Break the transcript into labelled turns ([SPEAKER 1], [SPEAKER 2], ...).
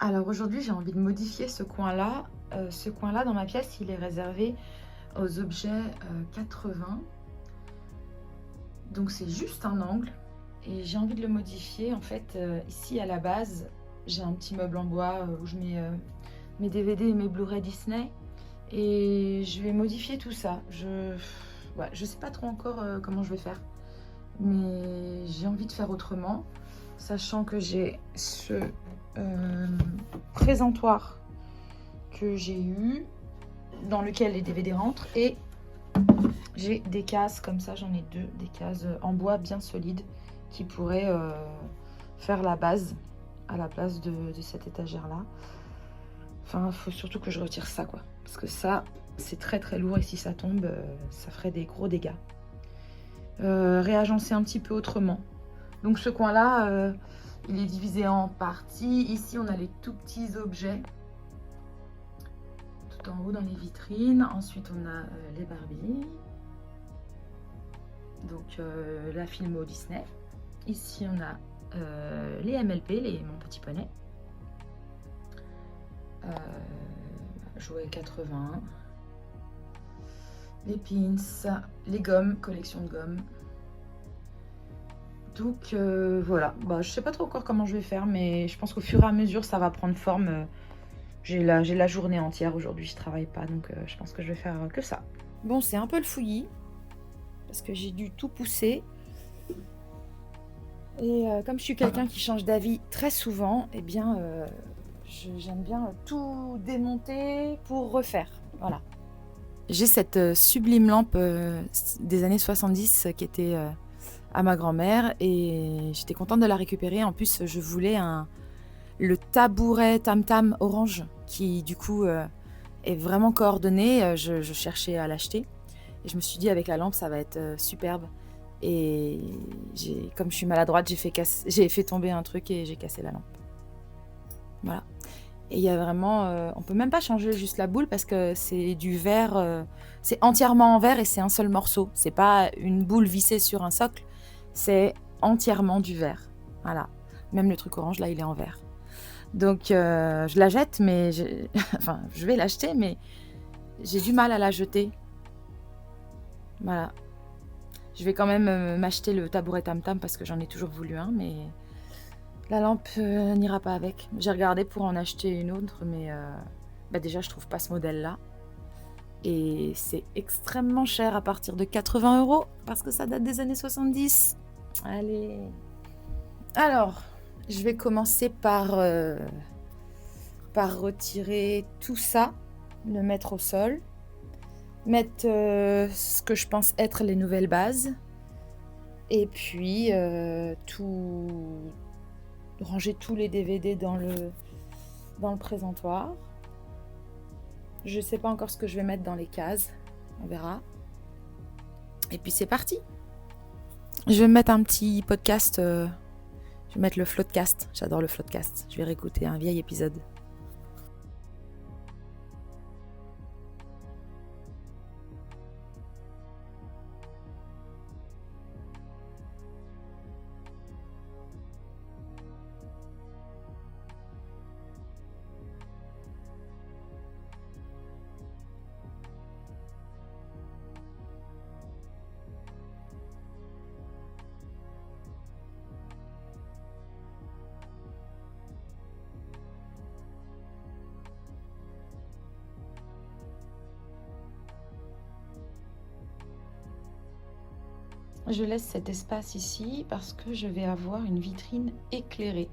[SPEAKER 1] Alors aujourd'hui, j'ai envie de modifier ce coin-là. Ce coin-là, dans ma pièce, il est réservé aux objets 80. Donc c'est juste un angle. Et j'ai envie de le modifier. En fait, ici, à la base, j'ai un petit meuble en bois où je mets mes DVD et mes Blu-ray Disney. Et je vais modifier tout ça. Je sais pas trop encore comment je vais faire. Mais j'ai envie de faire autrement. Sachant que j'ai ce présentoir que j'ai eu, dans lequel les DVD rentrent, et j'ai des cases comme ça, j'en ai deux, des cases en bois bien solides qui pourraient faire la base à la place de cette étagère là. Enfin, il faut surtout que je retire ça, quoi, parce que ça c'est très très lourd et si ça tombe ça ferait des gros dégâts. Réagencer un petit peu autrement. Donc ce coin là il est divisé en parties. Ici on a les tout petits objets tout en haut dans les vitrines. Ensuite on a les Barbie, donc la Filmo Disney. Ici on a les MLP, les Mon Petit Poney, jouets 80, les pins, les gommes, collection de gommes. Donc voilà, je sais pas trop encore comment je vais faire, mais je pense qu'au fur et à mesure ça va prendre forme. J'ai la journée entière aujourd'hui, je travaille pas, donc je pense que je vais faire que ça. Bon, c'est un peu le fouillis, parce que j'ai dû tout pousser. Et comme je suis quelqu'un qui change d'avis très souvent, eh bien j'aime bien tout démonter pour refaire, voilà. J'ai cette sublime lampe des années 70 qui était à ma grand-mère et j'étais contente de la récupérer. En plus, je voulais le tabouret tam-tam orange qui du coup est vraiment coordonné. Je cherchais à l'acheter et je me suis dit avec la lampe ça va être superbe. Et comme je suis maladroite, j'ai fait tomber un truc et j'ai cassé la lampe. Voilà. Et il y a vraiment, on peut même pas changer juste la boule parce que c'est du verre, c'est entièrement en verre et c'est un seul morceau. C'est pas une boule vissée sur un socle, c'est entièrement du verre. Voilà. Même le truc orange là, il est en verre. Donc je la jette, mais enfin, je vais l'acheter, mais j'ai du mal à la jeter. Voilà. Je vais quand même m'acheter le tabouret tam-tam parce que j'en ai toujours voulu un, mais la lampe n'ira pas avec. J'ai regardé pour en acheter une autre, mais déjà je trouve pas ce modèle-là. Et c'est extrêmement cher à partir de 80 € parce que ça date des années 70. Allez. Alors, je vais commencer par retirer tout ça, le mettre au sol, mettre ce que je pense être les nouvelles bases, et puis ranger tous les DVD dans le présentoir. Je sais pas encore ce que je vais mettre dans les cases, on verra. Et puis c'est parti. Je vais mettre un petit podcast, je vais mettre le Floodcast, j'adore le Floodcast. Je vais réécouter un vieil épisode. Je laisse cet espace ici parce que je vais avoir une vitrine éclairée.